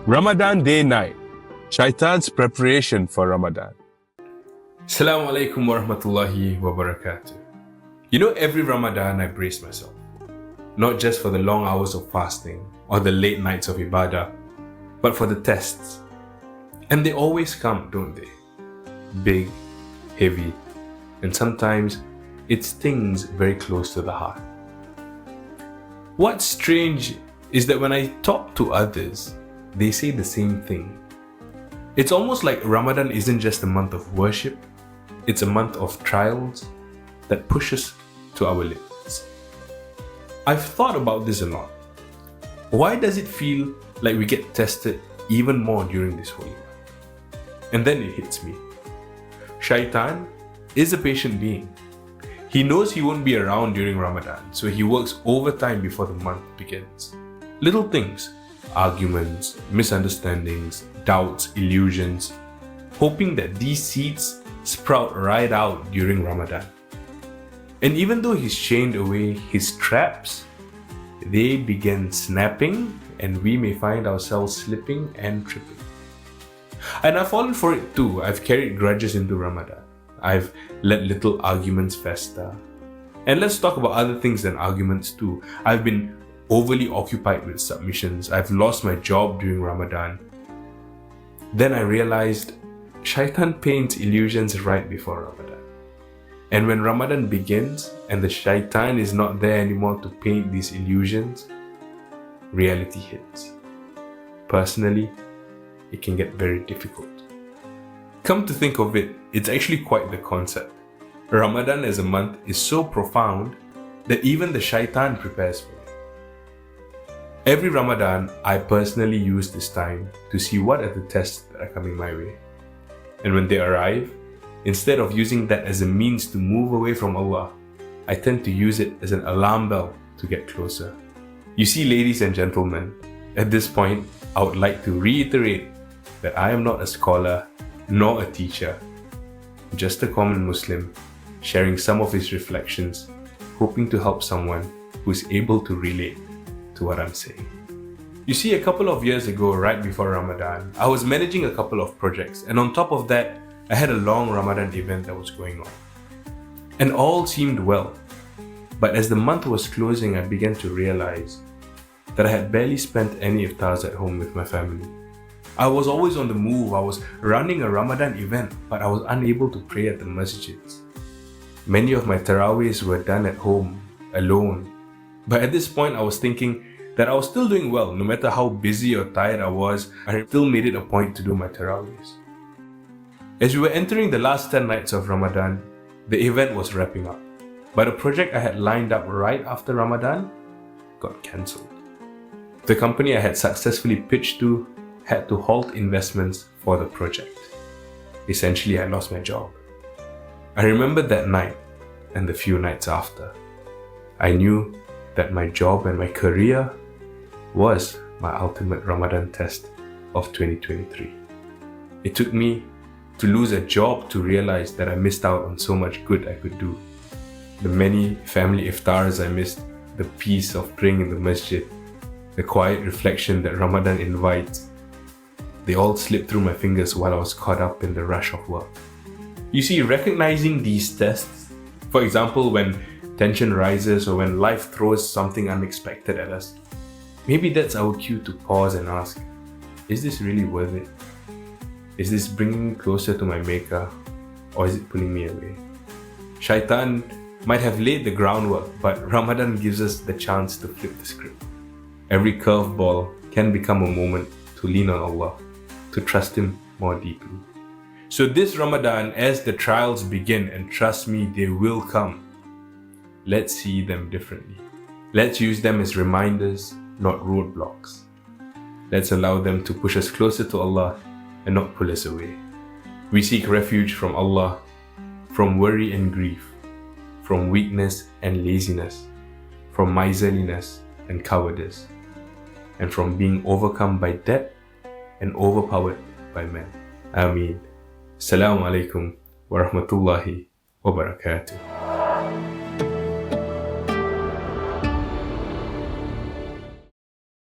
Ramadan Day Night, Shaytan's preparation for Ramadan. Assalamu alaikum wa rahmatullahi wa barakatuh. You know, every Ramadan I brace myself. Not just for the long hours of fasting or the late nights of ibadah, but for the tests. And they always come, don't they? Big, heavy, and sometimes it stings very close to the heart. What's strange is that when I talk to others, they say the same thing. It's almost like Ramadan isn't just a month of worship, it's a month of trials that push us to our limits. I've thought about this a lot. Why does it feel like we get tested even more during this holy month? And then it hits me. Shaytan is a patient being. He knows he won't be around during Ramadan, so he works overtime before the month begins. Little things, arguments, misunderstandings, doubts, illusions, hoping that these seeds sprout right out during Ramadan. And even though he's chained away his traps, they begin snapping and we may find ourselves slipping and tripping. And I've fallen for it too. I've carried grudges into Ramadan. I've let little arguments fester. And let's talk about other things than arguments too. I've been overly occupied with submissions. I've lost my job during Ramadan. Then I realized Shaitan paints illusions right before Ramadan. And when Ramadan begins and the Shaitan is not there anymore to paint these illusions, reality hits. Personally, it can get very difficult. Come to think of it, it's actually quite the concept. Ramadan as a month is so profound that even the Shaitan prepares for it. Every Ramadan, I personally use this time to see what are the tests that are coming my way. And when they arrive, instead of using that as a means to move away from Allah, I tend to use it as an alarm bell to get closer. You see, ladies and gentlemen, at this point, I would like to reiterate that I am not a scholar nor a teacher, just a common Muslim sharing some of his reflections, hoping to help someone who is able to relate to what I'm saying. You see, a couple of years ago, right before Ramadan, I was managing a couple of projects, and on top of that, I had a long Ramadan event that was going on. And all seemed well. But as the month was closing, I began to realize that I had barely spent any iftars at home with my family. I was always on the move. I was running a Ramadan event, but I was unable to pray at the masjids. Many of my taraweehs were done at home, alone. But at this point, I was thinking that I was still doing well. No matter how busy or tired I was, I still made it a point to do my taraweehs. As we were entering the last 10 nights of Ramadan, the event was wrapping up. But a project I had lined up right after Ramadan got cancelled. The company I had successfully pitched to had to halt investments for the project. Essentially, I lost my job. I remembered that night and the few nights after. I knew that my job and my career was my ultimate Ramadan test of 2023. It took me to lose a job to realize that I missed out on so much good I could do. The many family iftars I missed, the peace of praying in the masjid, the quiet reflection that Ramadan invites, they all slipped through my fingers while I was caught up in the rush of work. You see, recognizing these tests, for example, when tension rises or when life throws something unexpected at us, maybe that's our cue to pause and ask, is this really worth it? Is this bringing me closer to my maker, or is it pulling me away? Shaitan might have laid the groundwork, but Ramadan gives us the chance to flip the script. Every curveball can become a moment to lean on Allah, to trust Him more deeply. So this Ramadan, as the trials begin, and trust me, they will come, let's see them differently. Let's use them as reminders, not roadblocks. Let's allow them to push us closer to Allah and not pull us away. We seek refuge from Allah, from worry and grief, from weakness and laziness, from miserliness and cowardice, and from being overcome by debt and overpowered by men. Ameen. Assalamu alaikum wa rahmatullahi wa barakatuh.